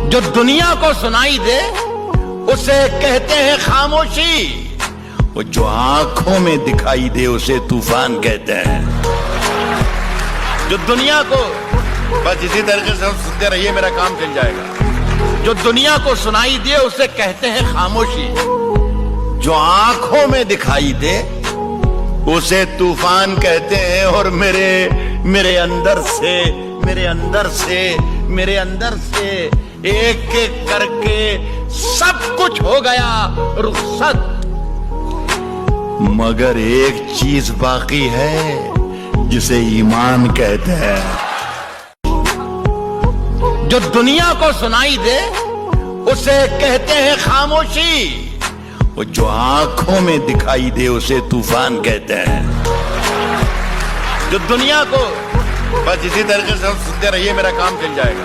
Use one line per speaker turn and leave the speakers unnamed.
جو دنیا کو سنائی دے اسے کہتے ہیں خاموشی، وہ جو آنکھوں میں دکھائی دے اسے طوفان کہتے ہیں۔ جو دنیا کو، بس اسی طریقے سے ہم سنتے رہیے میرا کام چل جائے گا، جو دنیا کو سنائی دے اسے کہتے ہیں خاموشی، جو آنکھوں میں دکھائی دے اسے طوفان کہتے ہیں۔ اور میرے اندر سے ایک ایک کر کے سب کچھ ہو گیا رخصت، مگر ایک چیز باقی ہے جسے ایمان کہتے ہیں۔ جو دنیا کو سنائی دے اسے کہتے ہیں خاموشی، وہ جو آنکھوں میں دکھائی دے اسے طوفان کہتے ہیں۔ جو دنیا کو، بس اسی طریقے سے ہم سنتے رہیے میرا کام چل جائے گا۔